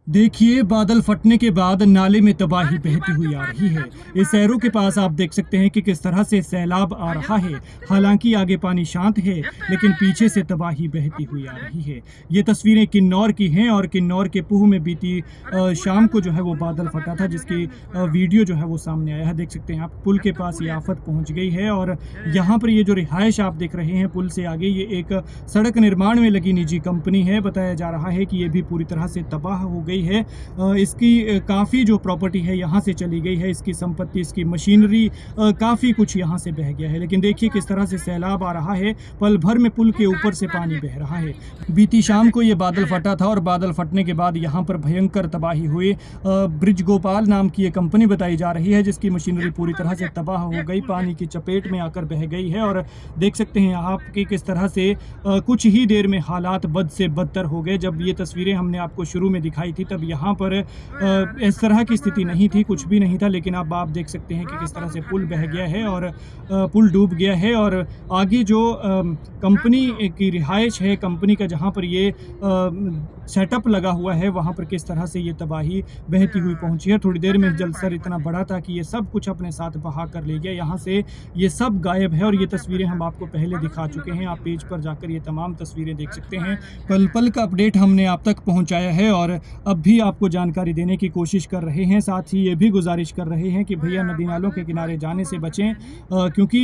देखिए, बादल फटने के बाद नाले में तबाही बहती हुई आ रही है। इस शहरों के पास आप देख सकते हैं कि किस तरह से सैलाब आ रहा है। हालांकि आगे पानी शांत है, लेकिन पीछे से तबाही बहती हुई आ रही है। ये तस्वीरें किन्नौर की हैं और किन्नौर के पूह में बीती शाम को जो है वो बादल फटा था, जिसकी वीडियो जो है वो सामने आया है। देख सकते हैं आप, पुल के पास ये आफत पहुंच गई है और यहाँ पर ये जो रिहाइश आप देख रहे हैं पुल से आगे, ये एक सड़क निर्माण में लगी निजी कंपनी है। बताया जा रहा है कि ये भी पूरी तरह से तबाह हो गई है। इसकी काफ़ी जो प्रॉपर्टी है यहाँ से चली गई है, इसकी संपत्ति, इसकी मशीनरी, काफ़ी कुछ यहाँ से बह गया है। लेकिन देखिए किस तरह से सैलाब आ रहा है, पल भर में पुल के ऊपर से पानी बह रहा है। बीती शाम को ये बादल फटा था और बादल फटने के बाद यहाँ पर भयंकर तबाही हुई। ब्रिज गोपाल नाम की ये कंपनी बताई जा रही है, जिसकी मशीनरी पूरी तरह से तबाह हो गई, पानी की चपेट में आकर बह गई है। और देख सकते हैं आप कि किस तरह से कुछ ही देर में हालात बद से बदतर हो गए। जब ये तस्वीरें हमने आपको शुरू में दिखाई थी तब यहाँ पर इस तरह की स्थिति नहीं थी, कुछ भी नहीं था। लेकिन अब आप देख सकते हैं कि किस तरह से पुल बह गया है और पुल डूब गया है। और आगे जो कंपनी की रिहाइश है, कंपनी का जहाँ पर ये सेटअप लगा हुआ है, वहाँ पर किस तरह से ये तबाही बहती हुई पहुँची है। थोड़ी देर में जलस्तर इतना बढ़ा था कि ये सब कुछ अपने साथ बहा कर ले गया। यहाँ से ये सब गायब है और ये तस्वीरें हम आपको पहले दिखा चुके हैं। आप पेज पर जाकर ये तमाम तस्वीरें देख सकते हैं। पल पल का अपडेट हमने आप तक पहुँचाया है और अब भी आपको जानकारी देने की कोशिश कर रहे हैं। साथ ही ये भी गुजारिश कर रहे हैं कि भैया नदी नालों के किनारे जाने से बचें, क्योंकि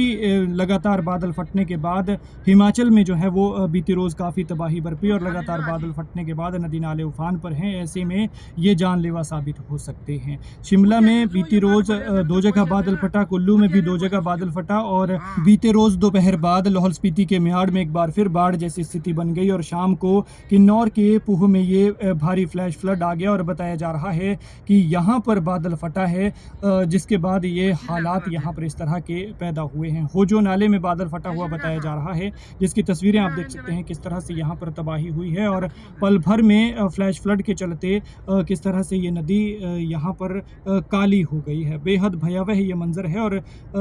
लगातार बादल फटने के बाद हिमाचल में जो है वो बीती रोज़ काफ़ी तबाही बरपी और लगातार बादल फटने के बाद नदी नाले उफान पर हैं। ऐसे में ये जानलेवा साबित हो सकते हैं। शिमला में बीती रोज़ 2 जगह बादल फटा, कुल्लू में भी 2 जगह बादल फटा और बीते रोज़ दोपहर बाद लाहौल स्पीति के मेयाड़ में एक बार फिर बाढ़ जैसी स्थिति बन गई और शाम को किन्नौर के पूह में ये भारी फ्लैश फ्लड आ गया। और बताया जा रहा है कि यहाँ पर बादल फटा है, जिसके बाद ये हालात यहाँ पर इस तरह के पैदा हुए हैं। होजो नाले में बादल फटा हुआ बताया जा रहा है, जिसकी तस्वीरें आप देख सकते हैं किस तरह से यहाँ पर तबाही हुई है। और पल भर में फ्लैश फ्लड के चलते किस तरह से ये नदी यहाँ पर काली हो गई है। बेहद भयावह ये मंजर है। और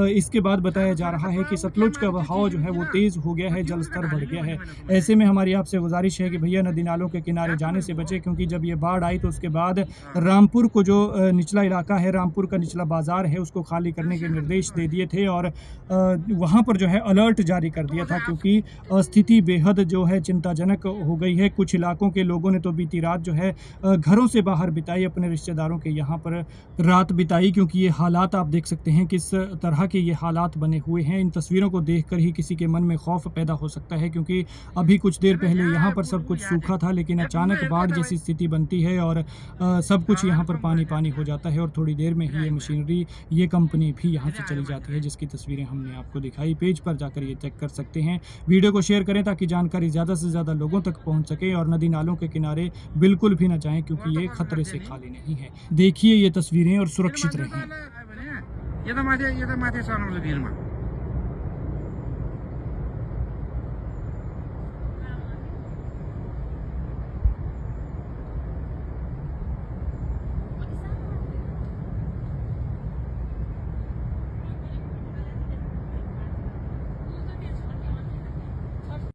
इसके बाद बताया जा रहा है कि सतलुज का बहाव जो है वो तेज़ हो गया है, जलस्तर बढ़ गया है। ऐसे में हमारी आपसे गुजारिश है कि भैया नदी नालों के किनारे जाने से बचे, क्योंकि जब ये बाढ़ आई तो उसके बाद रामपुर को जो निचला इलाका है, रामपुर का निचला बाज़ार है, उसको खाली करने के निर्देश दे दिए थे और वहाँ पर जो है अलर्ट जारी कर दिया था, क्योंकि स्थिति बेहद जो है चिंताजनक हो गई है। कुछ इलाकों के लोगों ने तो बीती रात जो है घरों से बाहर बिताई, अपने रिश्तेदारों के यहाँ पर रात बिताई, क्योंकि ये हालात आप देख सकते हैं किस तरह के ये हालात बने हुए हैं। इन तस्वीरों को देखकर ही किसी के मन में खौफ पैदा हो सकता है, क्योंकि अभी कुछ देर पहले यहाँ पर सब कुछ सूखा था, लेकिन अचानक बाढ़ जैसी स्थिति बनती है और सब कुछ यहाँ पर पानी पानी हो जाता है और थोड़ी देर में ही ये मशीनरी, ये कंपनी भी यहाँ से चली जाती है, जिसकी तस्वीरें हमने आपको दिखाई। पेज पर जाकर ये चेक कर सकते हैं। वीडियो को शेयर करें ताकि जानकारी ज़्यादा से ज़्यादा लोगों तक पहुँच सके और नदी नालों के किनारे बिल्कुल भी ना जाएं, क्योंकि ये खतरे से खाली नहीं है। देखिए ये तस्वीरें और सुरक्षित रहें।